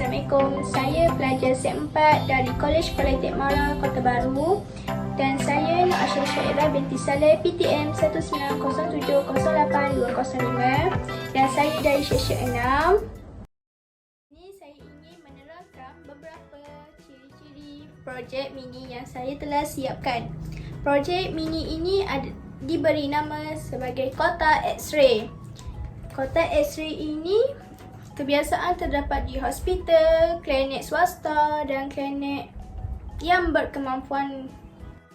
Assalamualaikum. Saya pelajar Set 4 dari Kolej Politeknik Mara, Kota Baru. Dan saya Nur Aisyah Syairah binti Saleh, PTM 19070825. Dan saya dari session 6. Ini saya ingin menerangkan beberapa ciri-ciri projek mini yang saya telah siapkan. Projek mini ini diberi nama sebagai kotak X-ray. Kotak X-ray ini kebiasaan terdapat di hospital, klinik swasta dan klinik yang berkemampuan.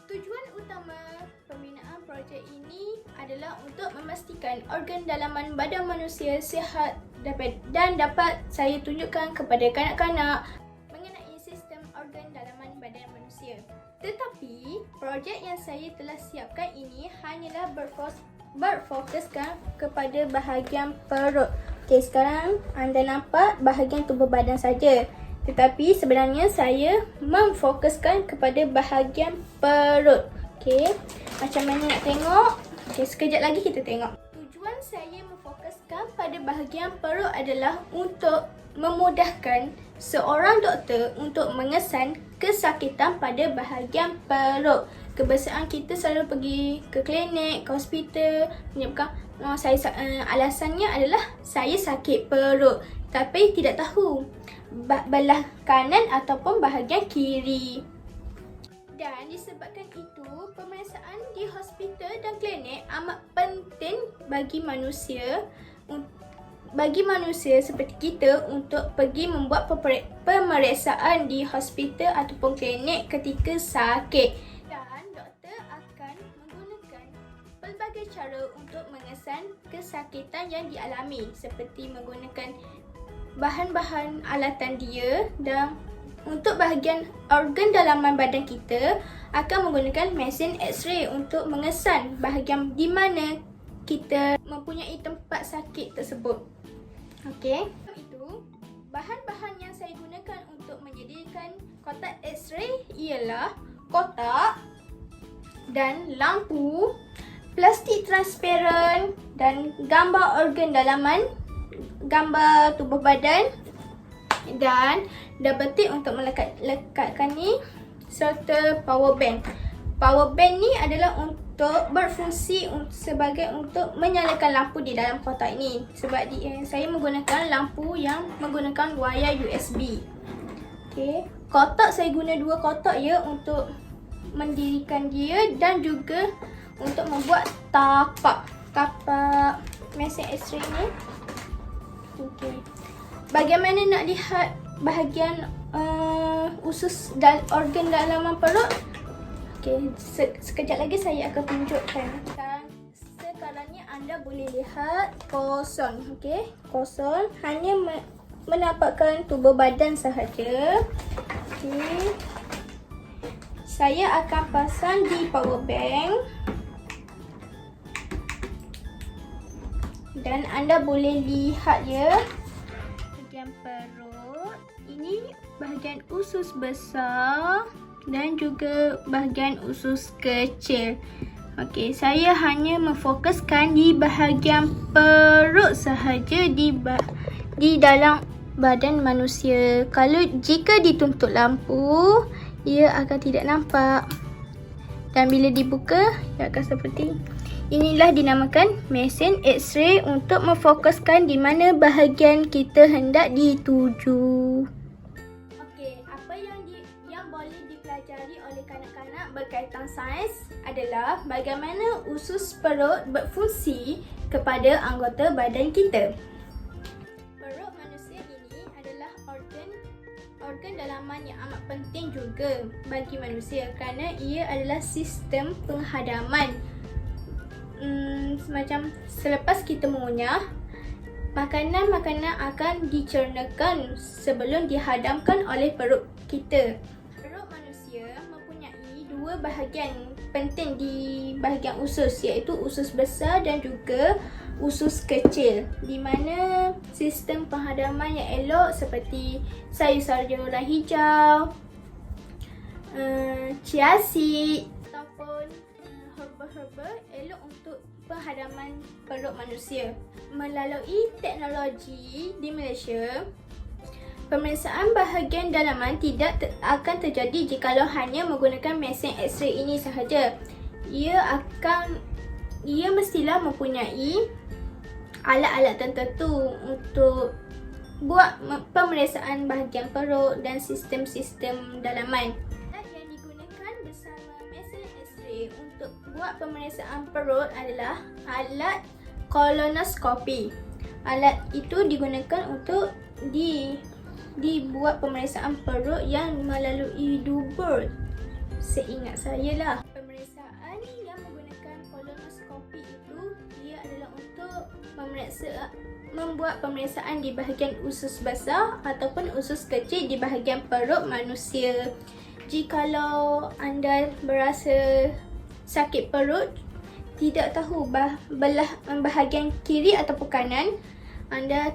Tujuan utama pembinaan projek ini adalah untuk memastikan organ dalaman badan manusia sihat dan dapat saya tunjukkan kepada kanak-kanak mengenai sistem organ dalaman badan manusia. Tetapi, projek yang saya telah siapkan ini hanyalah berfokuskan kepada bahagian perut. Okey, sekarang anda nampak bahagian tubuh badan saja. Tetapi sebenarnya saya memfokuskan kepada bahagian perut. Okey, macam mana nak tengok? Okey, sekejap lagi kita tengok. Tujuan saya memfokuskan pada bahagian perut adalah untuk memudahkan seorang doktor untuk mengesan kesakitan pada bahagian perut. Kebiasaan kita selalu pergi ke klinik, ke hospital menyebabkan alasannya adalah saya sakit perut, tapi tidak tahu belah kanan ataupun bahagian kiri. Dan disebabkan itu, pemeriksaan di hospital dan klinik amat penting bagi manusia seperti kita untuk pergi membuat pemeriksaan di hospital ataupun klinik ketika sakit. Pelbagai cara untuk mengesan kesakitan yang dialami seperti menggunakan bahan-bahan alatan dia, dan untuk bahagian organ dalaman badan kita akan menggunakan mesin X-ray untuk mengesan bahagian di mana kita mempunyai tempat sakit tersebut. Okey, itu bahan-bahan yang saya gunakan untuk menjadikan kotak X-ray ialah kotak dan lampu, plastik transparan dan gambar organ dalaman, gambar tubuh badan dan double tip untuk melekatkan ni, serta power bank. Power bank ni adalah untuk berfungsi sebagai untuk menyalakan lampu di dalam kotak ini, sebab saya menggunakan lampu yang menggunakan wayar USB. Okey, kotak saya guna 2 kotak ya untuk mendirikan dia dan juga untuk membuat tapak mesin X-ray ni. Okey, bagaimana nak lihat bahagian usus dan organ dalaman perut? Okey, sekejap lagi saya akan tunjukkan. Sekarang ni anda boleh lihat kosong. Okey, kosong, hanya menampakkan tubuh badan sahaja. Okey, saya akan pasang di power bank. Dan anda boleh lihat ya, bahagian perut ini bahagian usus besar dan juga bahagian usus kecil. Okey, saya hanya memfokuskan di bahagian perut sahaja di dalam badan manusia. Jika dituntut lampu, ia akan tidak nampak. Dan bila dibuka, ia akan seperti inilah dinamakan mesin X-ray untuk memfokuskan di mana bahagian kita hendak dituju. Okey, apa yang boleh dipelajari oleh kanak-kanak berkaitan sains adalah bagaimana usus perut berfungsi kepada anggota badan kita. Perut manusia ini adalah organ dalaman yang amat penting juga bagi manusia kerana ia adalah sistem penghadaman. Semacam selepas kita mengunyah, makanan-makanan akan dicernakan sebelum dihadamkan oleh perut kita. Perut manusia mempunyai 2 bahagian penting di bahagian usus, iaitu usus besar dan juga usus kecil, di mana sistem penghadaman yang elok seperti sayur-sayuran hijau, chia seed ataupun herba-herba elok untuk penghadaman perut manusia. Melalui teknologi di Malaysia, Pemeriksaan bahagian dalaman tidak akan terjadi jikalau hanya menggunakan mesin X-ray ini sahaja. Ia mestilah mempunyai alat-alat tertentu untuk buat pemeriksaan bahagian perut dan sistem-sistem dalaman. Alat yang digunakan bersama mesin X-ray untuk buat pemeriksaan perut adalah alat kolonoskopi. Alat itu digunakan untuk dibuat pemeriksaan perut yang melalui dubur. Seingat saya lah. Pemeriksaan yang menggunakan kolonoskopi itu dia adalah untuk membuat pemeriksaan di bahagian usus besar ataupun usus kecil di bahagian perut manusia. Jikalau anda berasa sakit perut, tidak tahu belah bahagian kiri ataupun kanan, anda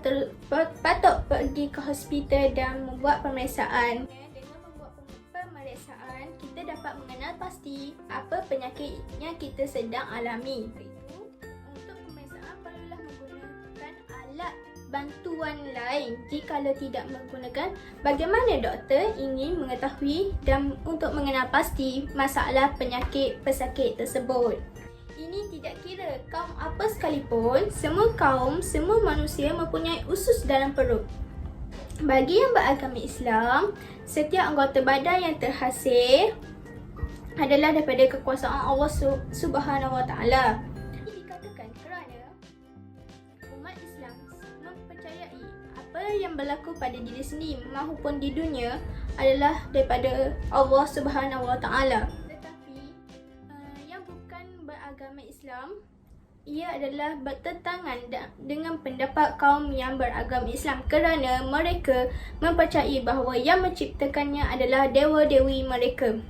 patut pergi ke hospital dan membuat pemeriksaan. Dengan membuat pemeriksaan, kita dapat mengenal pasti apa penyakit yang kita sedang alami. Untuk pemeriksaan perlulah menggunakan alat bantuan lain. Jikalau tidak menggunakan, bagaimana doktor ingin mengetahui dan untuk mengenal pasti masalah penyakit pesakit tersebut? Ini tidak kira kaum apa sekalipun, semua manusia mempunyai usus dalam perut. Bagi yang beragama Islam, setiap anggota badan yang terhasil adalah daripada kekuasaan Allah Subhanahu Wa Taala. Ini dikatakan kerana umat Islam mempercayai apa yang berlaku pada diri sendiri maupun di dunia adalah daripada Allah Subhanahu Wa Taala. Agama Islam, ia adalah bertentangan dengan pendapat kaum yang beragama Islam kerana mereka mempercayai bahawa yang menciptakannya adalah dewa-dewi mereka.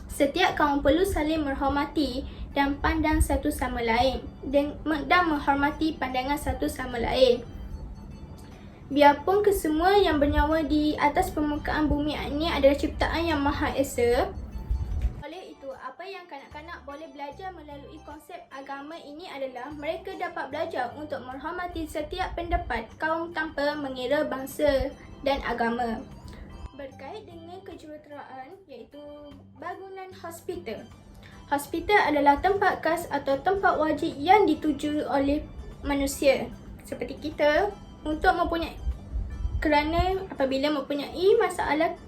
Setiap kaum perlu saling menghormati dan pandang satu sama lain dan menghormati pandangan satu sama lain. Biarpun kesemua yang bernyawa di atas permukaan bumi ini adalah ciptaan yang Maha Esa, apa yang kanak-kanak boleh belajar melalui konsep agama ini adalah mereka dapat belajar untuk menghormati setiap pendapat kaum tanpa mengira bangsa dan agama. Berkait dengan kejuruteraan iaitu bangunan hospital. Hospital adalah tempat khas atau tempat wajib yang dituju oleh manusia seperti kita untuk kerana apabila mempunyai masalah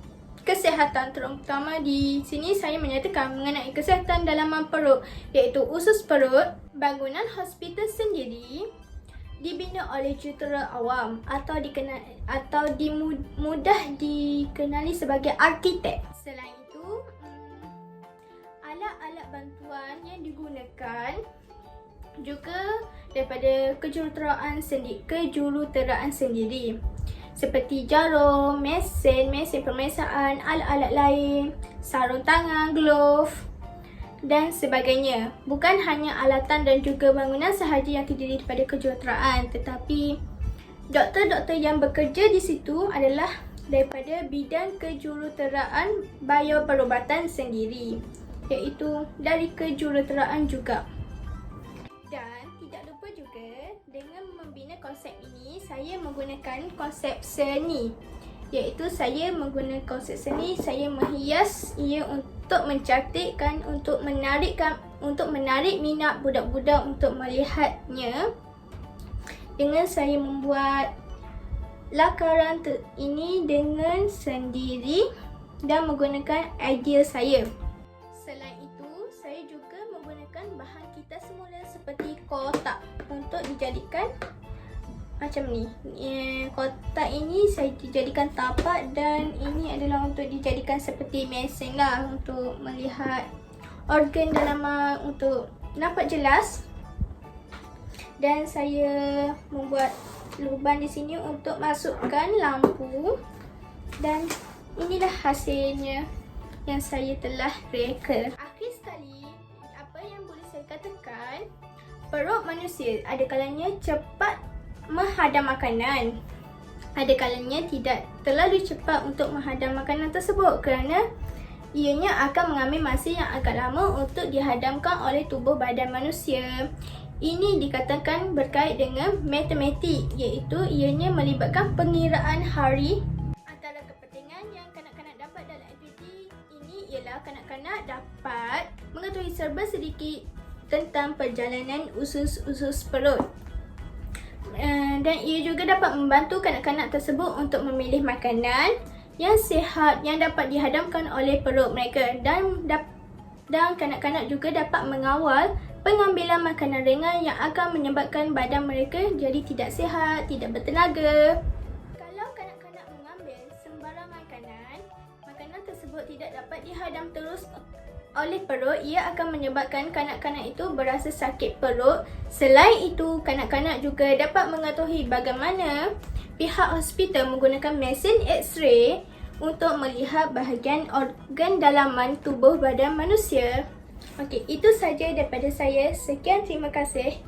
kesihatan, terutama di sini saya menyatakan mengenai kesihatan dalaman perut iaitu usus perut. Bangunan hospital sendiri dibina oleh jurutera awam atau mudah dikenali sebagai arkitek. Selain itu, alat-alat bantuan yang digunakan juga daripada kejuruteraan sendiri. Seperti jarum, mesin pemeriksaan, alat-alat lain, sarung tangan, glove dan sebagainya. Bukan hanya alatan dan juga bangunan sahaja yang terdiri daripada kejuruteraan, tetapi doktor-doktor yang bekerja di situ adalah daripada bidang kejuruteraan bioperubatan sendiri, iaitu dari kejuruteraan juga. Dan tidak lupa juga dengan membina konsep ini, saya menggunakan konsep seni. Iaitu saya menggunakan konsep seni, saya menghias ia untuk mencantikkan, untuk menarik minat budak-budak untuk melihatnya. Dengan saya membuat lakaran ini dengan sendiri dan menggunakan idea saya. Selain itu, saya juga menggunakan bahan kita semula seperti kotak untuk dijadikan macam ni. Kotak ini saya dijadikan tapak dan ini adalah untuk dijadikan seperti mesin lah untuk melihat organ dalaman untuk nampak jelas. Dan saya membuat lubang di sini untuk masukkan lampu dan inilah hasilnya yang saya telah reka. Akhir sekali, apa yang boleh saya katakan, perut manusia ada kalanya cepat menghadam makanan. Ada kalanya tidak terlalu cepat untuk menghadam makanan tersebut kerana ianya akan mengambil masa yang agak lama untuk dihadamkan oleh tubuh badan manusia. Ini dikatakan berkait dengan matematik, iaitu ianya melibatkan pengiraan hari kanak-kanak dapat mengetahui serba sedikit tentang perjalanan usus-usus perut. Dan ia juga dapat membantu kanak-kanak tersebut untuk memilih makanan yang sihat yang dapat dihadamkan oleh perut mereka, dan kanak-kanak juga dapat mengawal pengambilan makanan ringan yang akan menyebabkan badan mereka jadi tidak sihat, tidak bertenaga. Kalau kanak-kanak mengambil sembarang makanan tersebut tidak dapat dihadam terus oleh perut, ia akan menyebabkan kanak-kanak itu berasa sakit perut. Selain itu, kanak-kanak juga dapat mengetahui bagaimana pihak hospital menggunakan mesin X-ray untuk melihat bahagian organ dalaman tubuh badan manusia. Okey, itu saja daripada saya. Sekian, terima kasih.